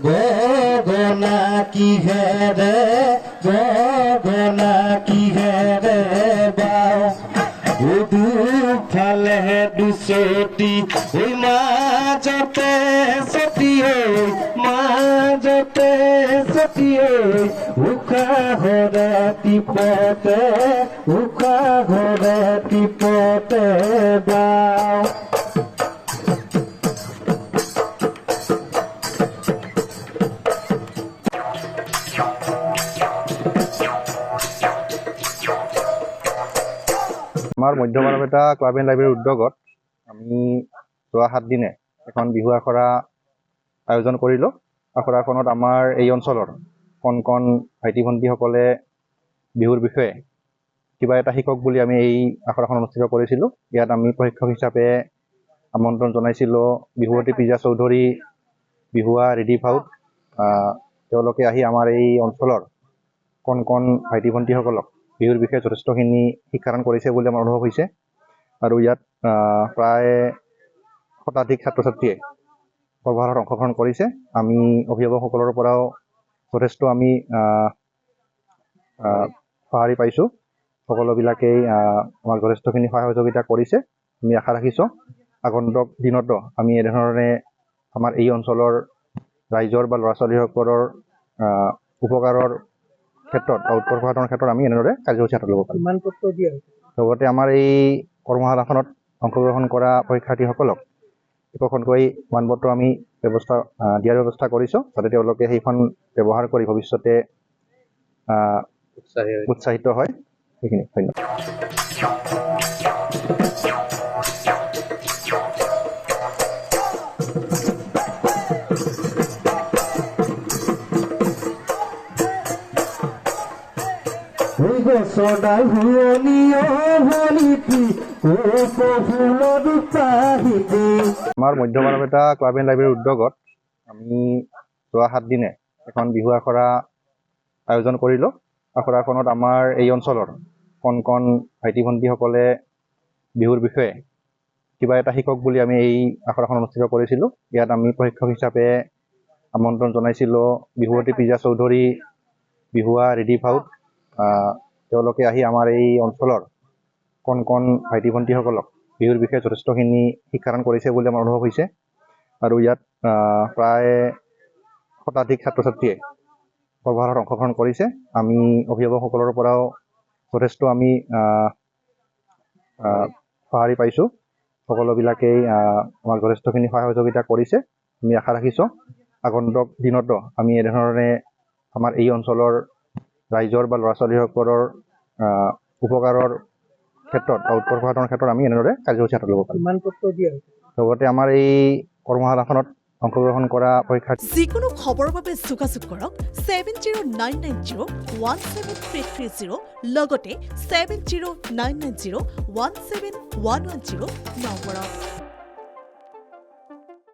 গগনা কিহেৰে গগনা কিহেৰে বাও দুফালে দুচটি মাজতে চটিয়ে উশাহৰে টিপতে বাও আমাৰ মধ্য বাৰপেটা ক্লাব এণ্ড লাইব্ৰেৰীৰ উদ্যোগত আমি যোৱা 7 দিনে এখন বিহু আখৰা আয়োজন কৰিলোঁ। আখৰাখনত আমাৰ এই অঞ্চলৰ কণ ভাইটি ভণ্টিসকলে বিহুৰ বিষয়ে কিবা এটা শিকক বুলি আমি এই আখৰাখন অনুষ্ঠিত কৰিছিলোঁ। ইয়াত আমি প্ৰশিক্ষক হিচাপে আমন্ত্ৰণ জনাইছিলোঁ বিহুৱতী পূজা চৌধুৰী, বিহুৱা ৰিদীপ হাউত। তেওঁলোকে আহি আমাৰ এই অঞ্চলৰ কণ ভাইটি ভণ্টিসকলক বিহুৰ বিষয়ে যথেষ্টখিনি শিক্ষাদান কৰিছে বুলি আমাৰ অনুভৱ হৈছে। আৰু ইয়াত প্ৰায় শতাধিক ছাত্ৰ ছাত্ৰীয়ে সৰ্বহাৰত অংশগ্ৰহণ কৰিছে। আমি অভিভাৱকসকলৰ পৰাও যথেষ্ট আমি সঁহাৰি পাইছোঁ। সকলোবিলাকেই আমাক যথেষ্টখিনি সহায় সহযোগিতা কৰিছে। আমি আশা ৰাখিছোঁ আগন্তুক দিনতো আমি এনেধৰণে আমাৰ এই অঞ্চলৰ ৰাইজৰ বা ল'ৰা ছোৱালীসকলৰ উপকাৰৰ ক্ষেত্ৰত বা উৎকৰ্ষ সাধনৰ ক্ষেত্ৰত আমি এনেদৰে কাৰ্যসূচী হাতত ল'ব পাৰিম। লগতে আমাৰ এই কৰ্মশালাখনত অংশগ্ৰহণ কৰা পৰীক্ষাৰ্থীসকলক একোখনকৈ মানপত্ৰ আমি দিয়াৰ ব্যৱস্থা কৰিছোঁ, যাতে তেওঁলোকে সেইখন ব্যৱহাৰ কৰি ভৱিষ্যতে উৎসাহিত হয়। সেইখিনি ধন্যবাদ। গছডাল আমাৰ মধ্য বাৰপেটা ক্লাব এণ্ড লাইব্ৰেৰীৰ উদ্যোগত আমি যোৱা 7 দিনে এখন বিহু আখৰা আয়োজন কৰিলোঁ। আখৰাখনত আমাৰ এই অঞ্চলৰ কণ ভাইটি ভণ্টিসকলে বিহুৰ বিষয়ে কিবা এটা শিকক বুলি আমি এই আখৰাখন অনুষ্ঠিত কৰিছিলোঁ। ইয়াত আমি প্ৰশিক্ষক হিচাপে আমন্ত্ৰণ জনাইছিলোঁ বিহুৱতী পূজা চৌধুৰী, বিহুৱা ৰিদীপ হাউত। তেওঁলোকে আহি আমাৰ এই অঞ্চলৰ কণ ভাইটি ভণ্টিসকলক বিহুৰ বিষয়ে যথেষ্টখিনি শিক্ষাদান কৰিছে বুলি আমাৰ অনুভৱ হৈছে। আৰু ইয়াত প্ৰায় শতাধিক ছাত্ৰ ছাত্ৰীয়ে সৰ্বহাৰত অংশগ্ৰহণ কৰিছে। আমি অভিভাৱকসকলৰ পৰাও যথেষ্ট আমি সঁহাৰি পাইছোঁ। সকলোবিলাকেই আমাক যথেষ্টখিনি সহায় সহযোগিতা কৰিছে। আমি আশা ৰাখিছোঁ আগন্তুক দিনতো আমি এনেধৰণে আমাৰ এই অঞ্চলৰ ৰাইজৰ বা ল'ৰা ছোৱালীসকলৰ উপকাৰৰ ক্ষেত্ৰত বা উৎকৰ্ষ সাধনৰ ক্ষেত্ৰত আমি এনেদৰে কাৰ্যসূচী হাতত ল'ব পাৰিম। লগতে আমাৰ এই কৰ্মশালাখনত অংশগ্ৰহণ কৰা পৰীক্ষাৰ্থী যিকোনো খবৰৰ বাবে যোগাযোগ কৰক 7099017330 লগতে 7099017110 নম্বৰত।